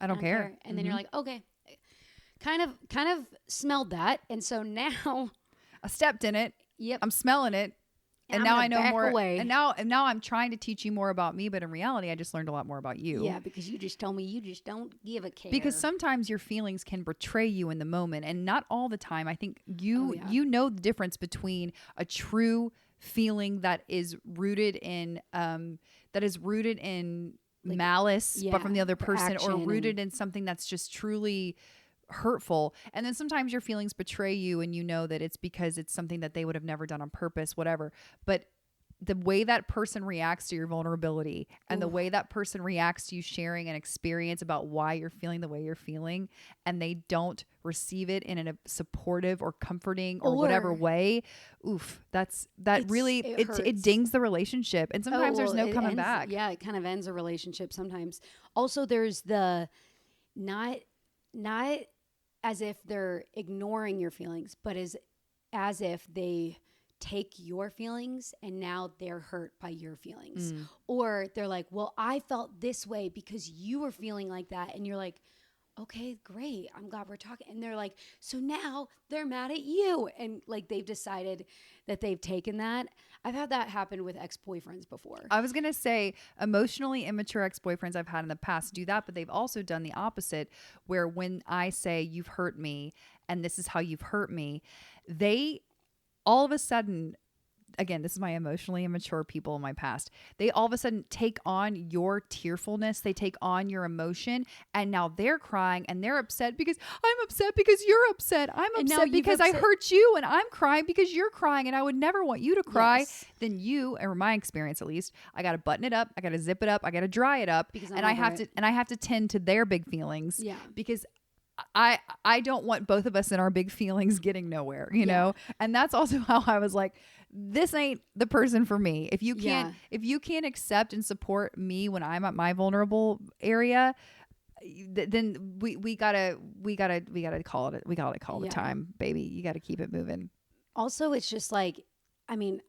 I don't care. And then you're like, okay, kind of smelled that. And so now
I stepped in it. Yep. I'm smelling it. And now I know more. Away. And now I'm trying to teach you more about me, but in reality, I just learned a lot more about you.
Yeah, because you just told me you just don't give a care.
Because sometimes your feelings can betray you in the moment, and not all the time. I think you know the difference between a true feeling that is rooted in like, malice, but from the other person, or rooted in something that's just truly hurtful. And then sometimes your feelings betray you and you know that it's because it's something that they would have never done on purpose, whatever. But the way that person reacts to your vulnerability and the way that person reacts to you sharing an experience about why you're feeling the way you're feeling, and they don't receive it in a supportive or comforting or whatever way, it dings the relationship. And sometimes there's no coming back.
Yeah, it kind of ends a relationship sometimes. Also, there's the not as if they're ignoring your feelings, but as if they take your feelings and now they're hurt by your feelings. Or they're like, well, I felt this way because you were feeling like that. And you're like, okay, great. I'm glad we're talking. And they're like, so now they're mad at you. And like, they've decided that they've taken that. I've had that happen with ex-boyfriends before.
I was going to say emotionally immature ex-boyfriends I've had in the past do that, but they've also done the opposite, where when I say you've hurt me and this is how you've hurt me, they all of a sudden, again, this is my emotionally immature people in my past, they all of a sudden take on your tearfulness. They take on your emotion, and now they're crying and they're upset because I'm upset because you're upset. I'm upset because I hurt you, and I'm crying because you're crying, and I would never want you to cry. Yes. Then you, or my experience at least, I got to button it up. I got to zip it up. I got to dry it up, and I have to tend to their big feelings.
Yeah.
Because I don't want both of us in our big feelings getting nowhere, you know? And that's also how I was like, this ain't the person for me. If you can't accept and support me when I'm at my vulnerable area, then we gotta call it. We gotta call the time, baby. You gotta keep it moving.
Also, it's just like, I mean,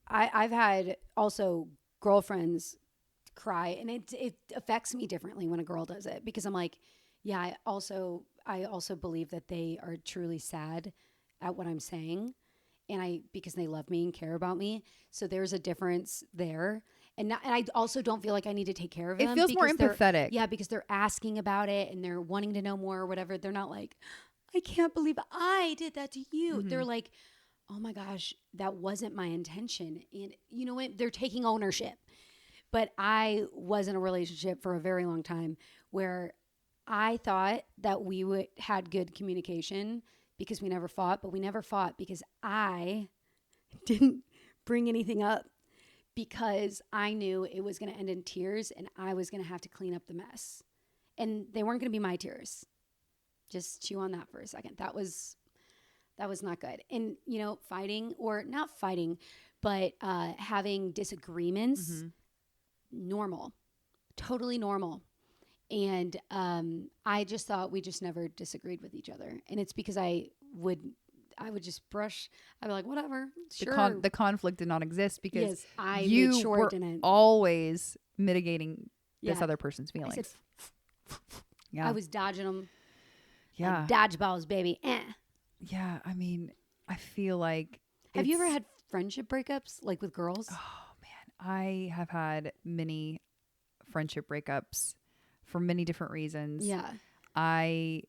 I've had also girlfriends cry, and it affects me differently when a girl does it, because I'm like, yeah, I also believe that they are truly sad at what I'm saying, and because they love me and care about me. So there's a difference there. And I also don't feel like I need to take care of them.
It feels more empathetic.
Yeah, because they're asking about it and they're wanting to know more or whatever. They're not like, I can't believe I did that to you. Mm-hmm. They're like, oh my gosh, that wasn't my intention. And you know what? They're taking ownership. But I was in a relationship for a very long time where I thought that we had good communication because we never fought, but we never fought because I didn't bring anything up, because I knew it was going to end in tears and I was going to have to clean up the mess. And they weren't going to be my tears. Just chew on that for a second. That was not good. And, you know, fighting, or not fighting, but having disagreements, mm-hmm. normal, totally normal. And I just thought we just never disagreed with each other. And it's because I would just brush. I'd be like, whatever. Sure.
The conflict did not exist because
I
you
made sure
were
it didn't.
Always mitigating this other person's feelings.
I said, I was dodging them.
Yeah.
Like dodgeballs, baby.
Yeah. I mean, I feel like.
Have you ever had friendship breakups, like with girls?
Oh, man. I have had many friendship breakups for many different reasons.
Yeah.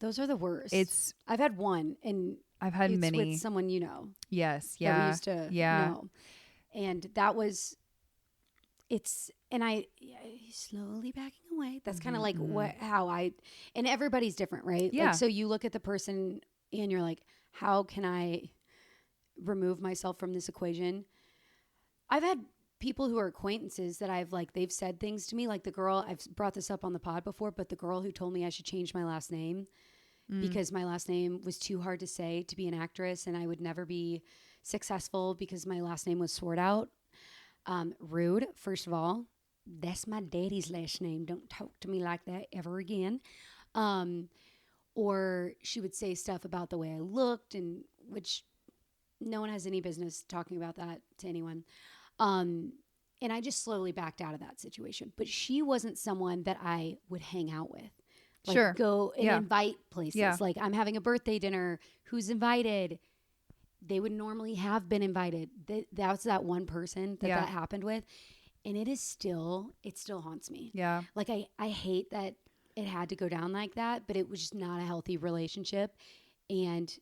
Those are the worst. I've had one, and
I've had many
with someone you know.
Yes. Yeah.
That we used to know. And that was, and slowly backing away. That's kind of like and everybody's different, right?
Yeah.
Like, so you look at the person and you're like, how can I remove myself from this equation? I've had people who are acquaintances that they've said things to me, like the girl, I've brought this up on the pod before, but the girl who told me I should change my last name because my last name was too hard to say to be an actress and I would never be successful because my last name was Sword Out. Rude, first of all. That's my daddy's last name. Don't talk to me like that ever again. Or she would say stuff about the way I looked, and which no one has any business talking about that to anyone. And I just slowly backed out of that situation. But she wasn't someone that I would hang out with. Like,
sure.
Go and invite places. Yeah. Like, I'm having a birthday dinner. Who's invited? They would normally have been invited. That's that one person that happened with. And it still haunts me.
Yeah.
Like, I hate that it had to go down like that, but it was just not a healthy relationship. And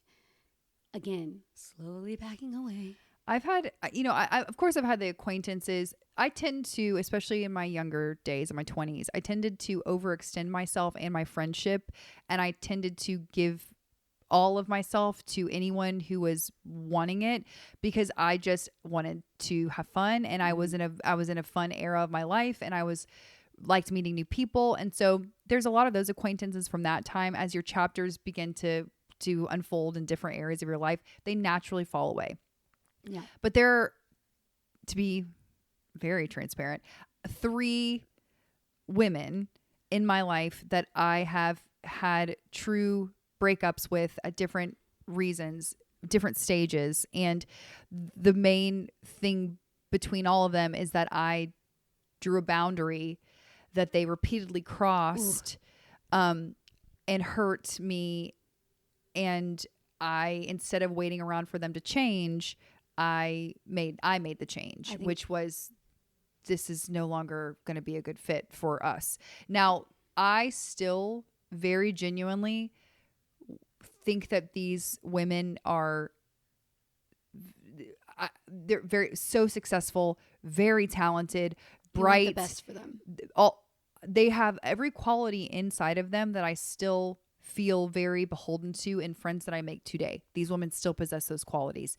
again, slowly backing away.
I've had, I of course I've had the acquaintances. I tend to, especially in my younger days, in my 20s, I tended to overextend myself and my friendship. And I tended to give all of myself to anyone who was wanting it, because I just wanted to have fun. And I was in a fun era of my life, and I liked meeting new people. And so there's a lot of those acquaintances from that time. As your chapters begin to unfold in different areas of your life, they naturally fall away.
Yeah.
But there, to be very transparent, 3 women in my life that I have had true breakups with at different reasons, different stages. And the main thing between all of them is that I drew a boundary that they repeatedly crossed, and hurt me. And I, instead of waiting around for them to change, I made the change, which was, this is no longer going to be a good fit for us. Now, I still very genuinely think that these women are, they're so successful, very talented, bright.
The best for them.
They have every quality inside of them that I still feel very beholden to in friends that I make today. These women still possess those qualities,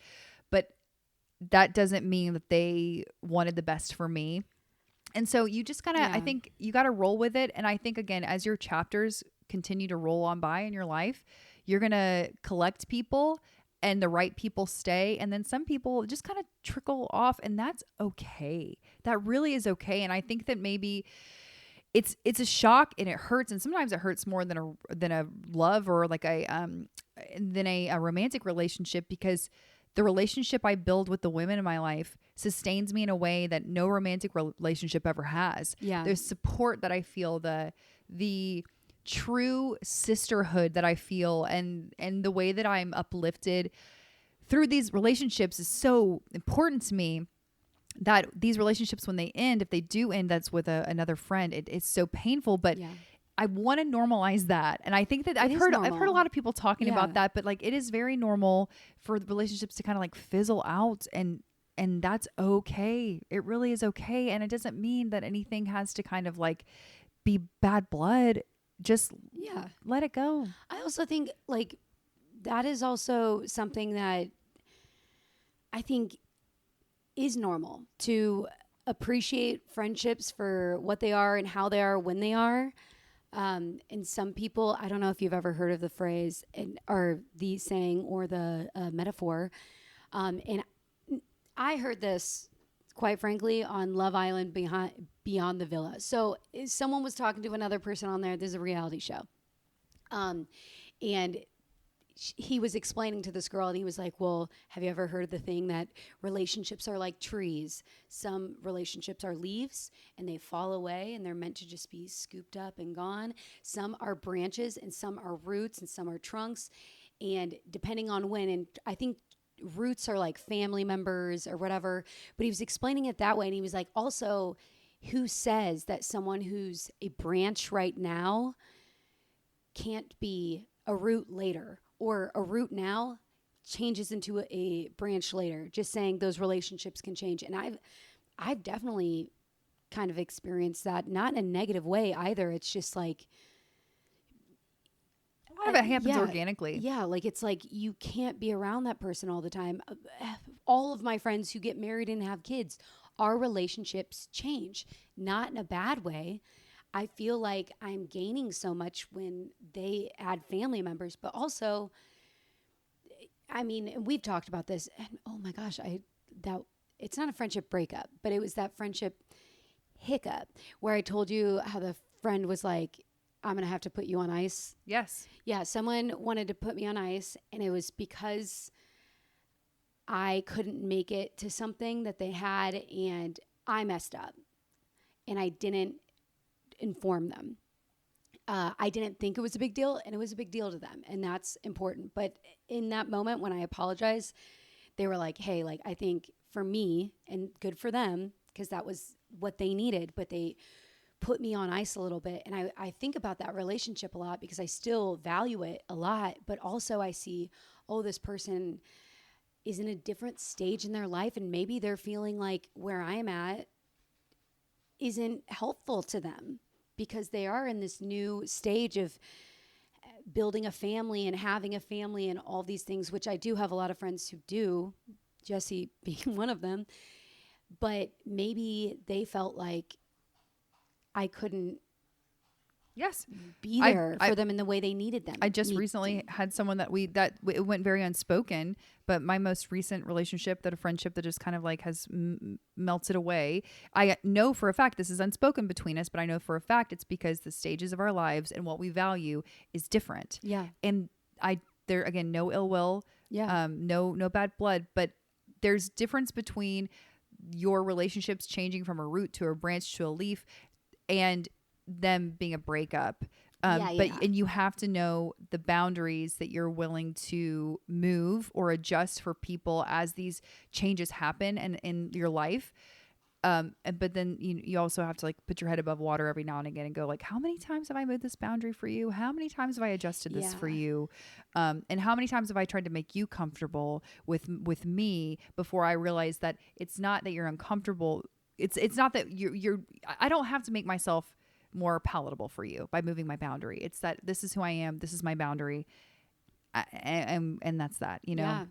but that doesn't mean that they wanted the best for me. And so you just gotta, I think you gotta roll with it. And I think, again, as your chapters continue to roll on by in your life, you're gonna collect people, and the right people stay. And then some people just kind of trickle off, and that's okay. That really is okay. And I think that maybe it's a shock, and it hurts. And sometimes it hurts more than a love, or like than a romantic relationship, because the relationship I build with the women in my life sustains me in a way that no romantic relationship ever has.
Yeah.
There's support that I feel, the true sisterhood that I feel, and the way that I'm uplifted through these relationships is so important to me, that these relationships, when they end, if they do end, that's with another friend, it's so painful. But I want to normalize that. And I think that I've heard a lot of people talking about that, but like, it is very normal for the relationships to kind of like fizzle out, and that's okay. It really is okay. And it doesn't mean that anything has to kind of like be bad blood. Just let it go.
I also think like that is also something that I think is normal, to appreciate friendships for what they are and how they are when they are. And some people, I don't know if you've ever heard of the phrase or the saying or the metaphor. And I heard this, quite frankly, on Love Island Beyond the Villa. So someone was talking to another person on there. There's a reality show. And he was explaining to this girl, and he was like, well, have you ever heard of the thing that relationships are like trees? Some relationships are leaves, and they fall away, and they're meant to just be scooped up and gone. Some are branches, and some are roots, and some are trunks. And depending on when, and I think roots are like family members or whatever, but he was explaining it that way. And he was like, also, who says that someone who's a branch right now can't be a root later, or a root now changes into a branch later? Just saying, those relationships can change. And I've definitely kind of experienced that, not in a negative way either. It's just like,
a lot of it happens organically.
Yeah, like it's like you can't be around that person all the time. All of my friends who get married and have kids, our relationships change, not in a bad way. I feel like I'm gaining so much when they add family members, but also, I mean, we've talked about this, and oh my gosh, it's not a friendship breakup, but it was that friendship hiccup where I told you how the friend was like, I'm going to have to put you on ice.
Yes.
Yeah. Someone wanted to put me on ice, and it was because I couldn't make it to something that they had, and I messed up, and I didn't inform them. I didn't think it was a big deal, and it was a big deal to them, and that's important. But in that moment when I apologized, they were like, hey, like, I think for me, and good for them, because that was what they needed, but they put me on ice a little bit. And I think about that relationship a lot, because I still value it a lot, but also I see, oh, this person is in a different stage in their life, and maybe they're feeling like where I'm at isn't helpful to them because they are in this new stage of building a family and having a family and all these things, which I do have a lot of friends who do, Jessi being one of them. But maybe they felt like I couldn't be there for them in the way they needed them.
I just recently had someone that it went very unspoken, but my most recent relationship, that a friendship that just kind of like has melted away. I know for a fact this is unspoken between us, but I know for a fact it's because the stages of our lives and what we value is different.
Yeah.
And there again, no ill will.
Yeah.
No bad blood, but there's difference between your relationships changing from a root to a branch to a leaf and them being a breakup. And you have to know the boundaries that you're willing to move or adjust for people as these changes happen and in your life. But then you also have to like put your head above water every now and again and go like, how many times have I moved this boundary for you? How many times have I adjusted this for you? And how many times have I tried to make you comfortable with me before I realized that it's not that you're uncomfortable. It's not that I don't have to make myself more palatable for you by moving my boundary. It's that this is who I am. This is my boundary. And that's that,
Yeah.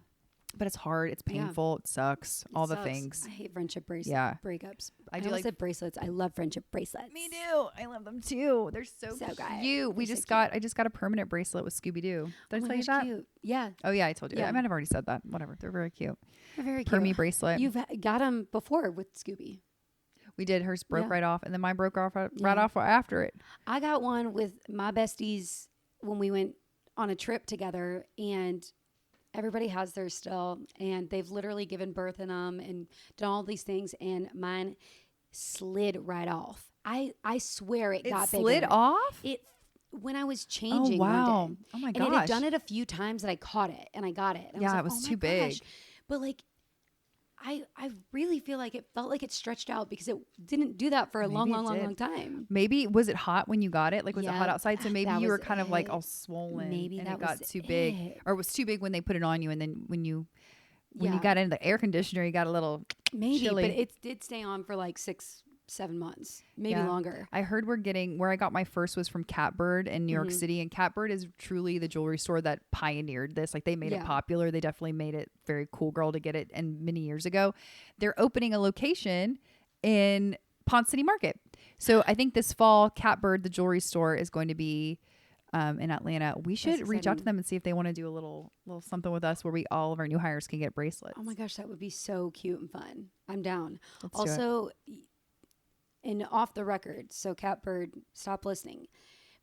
But it's hard. It's painful. It sucks. All the things.
I hate friendship breakups. I
do like
bracelets. I love friendship bracelets.
Me too. I love them too. They're so cute. I just got a permanent bracelet with Scooby Doo. Did I tell you that?
Cute. Yeah.
Oh yeah, I told you. Yeah. I might have already said that. Whatever. They're very cute.
They're very cute.
Permy bracelet.
You've got them before with Scooby.
We did. Hers broke right off, and then mine broke off right off after it.
I got one with my besties when we went on a trip together, and everybody has theirs still, and they've literally given birth in them and done all these things, and mine slid right off. I swear it got bigger.
Slid off?
It when I was changing.
Oh wow!
One day.
Oh my
gosh!
And
it had done it a few times that I caught it, and I got it. And
yeah,
I was like,
it was
oh
too big.
Gosh. But like, I really feel like it felt like it stretched out because it didn't do that for a long time.
Maybe was it hot when you got it? Like was it hot outside? So maybe you were kind of like all swollen.
Maybe
and
that
it got too big, or it was too big when they put it on you, and then when you got into the air conditioner, you got a little chilly.
But it did stay on for like 6-7 months, maybe longer.
I heard where I got my first was from Catbird in New York City, and Catbird is truly the jewelry store that pioneered this. Like they made it popular. They definitely made it very cool girl to get it. And many years ago, they're opening a location in Ponce City Market. So I think this fall, Catbird, the jewelry store, is going to be in Atlanta. We should reach out to them and see if they want to do a little something with us where all of our new hires can get bracelets.
Oh my gosh, that would be so cute and fun. I'm down.
Let's
also, and off the record, so Catbird, stop listening.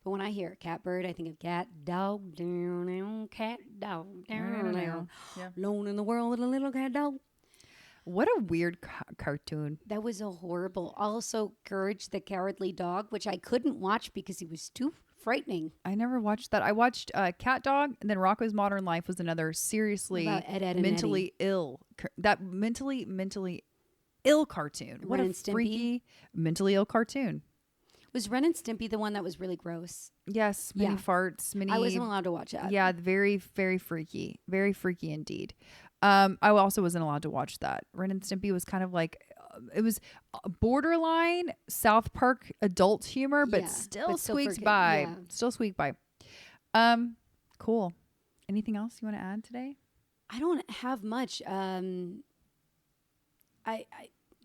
But when I hear Catbird, I think of cat, dog, cat, dog, alone in the world with a little cat dog.
What a weird cartoon.
That was a horrible. Also, Courage the Cowardly Dog, which I couldn't watch because he was too frightening.
I never watched that. I watched Cat Dog, and then Rocko's Modern Life was another seriously mentally ill. That mentally ill cartoon. What a freaky mentally ill cartoon.
Was Ren and Stimpy the one that was really gross?
Yes, many farts.
I wasn't allowed to watch that.
Yeah, very, very freaky indeed. I also wasn't allowed to watch that. Ren and Stimpy was kind of like it was borderline South Park adult humor, but still squeaked by. Yeah. Still squeaked by. Cool. Anything else you want to add today?
I don't have much.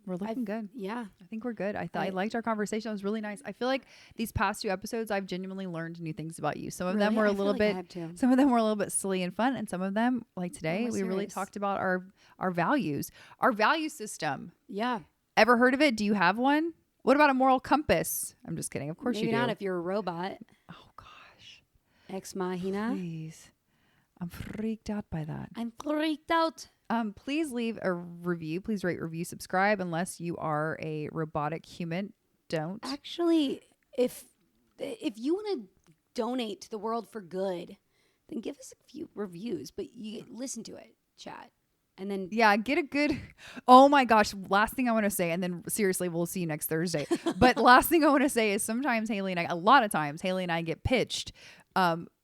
We're looking good.
Yeah.
I think we're good. I liked our conversation. It was really nice. I feel like these past 2 episodes, I've genuinely learned new things about you. Some of them were a little bit silly and fun. And some of them, like today, we really talked about our values, our value system.
Yeah.
Ever heard of it? Do you have one? What about a moral compass? I'm just kidding. Of course you do.
Maybe not if you're a robot.
Oh gosh.
Ex Machina.
Please. I'm freaked out by that.
I'm freaked out.
Please leave a review. Please rate, review, subscribe. Unless you are a robotic human, don't.
Actually, if you want to donate to the world for good, then give us a few reviews. But you listen to it, chat, and then
get a good. Oh my gosh! Last thing I want to say, and then seriously, we'll see you next Thursday. But last thing I want to say is a lot of times Hailey and I get pitched.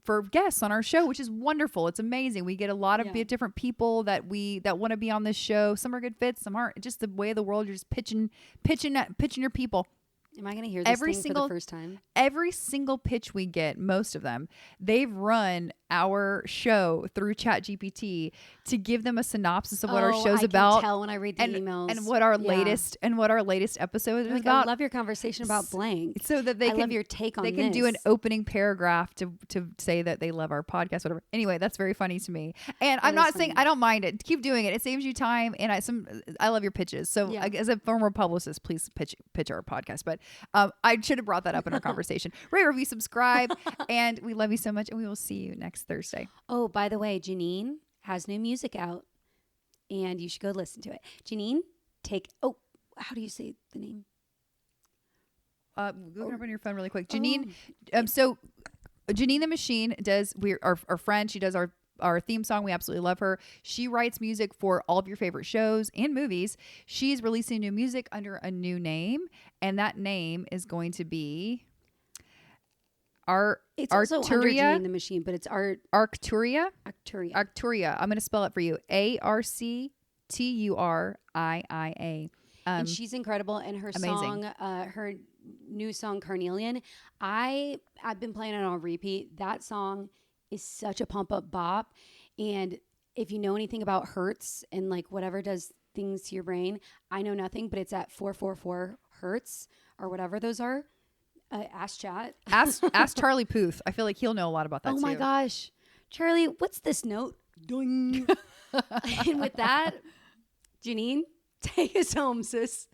for guests on our show, which is wonderful. It's amazing. We get a lot of different people that want to be on this show. Some are good fits, some aren't. Just the way of the world, you're just pitching your people.
Am I going to hear this for the first time?
Every single pitch we get, most of them, they've run our show through ChatGPT to give them a synopsis of what our show's about.
I can tell when I read the emails.
And what our latest episode is about.
I love your conversation about blank.
So that I
love your take on this.
They can do an opening paragraph to say that they love our podcast, whatever. Anyway, that's very funny to me. And I'm not saying I don't mind it. Keep doing it. It saves you time. And I love your pitches. So as a former publicist, please pitch our podcast. But I should have brought that up in our conversation. Rate, review, subscribe, and we love you so much. And we will see you next Thursday.
Oh, by the way, Janine has new music out, and you should go listen to it. Janine, how do you say the name?
Go up on your phone really quick. Janine. So Janine the Machine does our friend. She does our theme song. We absolutely love her. She writes music for all of your favorite shows and movies. She's releasing new music under a new name, and that name is going to be
It's also under Janine the Machine, but it's
Arcturia.
Arcturia.
I'm going to spell it for you. ARCTURIIA.
And she's incredible. And her
amazing.
song, her new song, Carnelian, I've been playing it on repeat. That song is such a pump up bop. And if you know anything about Hertz and like whatever does things to your brain, I know nothing, but it's at 444 Hertz or whatever those are. Ask Chat.
Ask Charlie Puth. I feel like he'll know a lot about that too.
Oh my gosh. Charlie, what's this note? Doing. And with that, Janine, take us home, sis.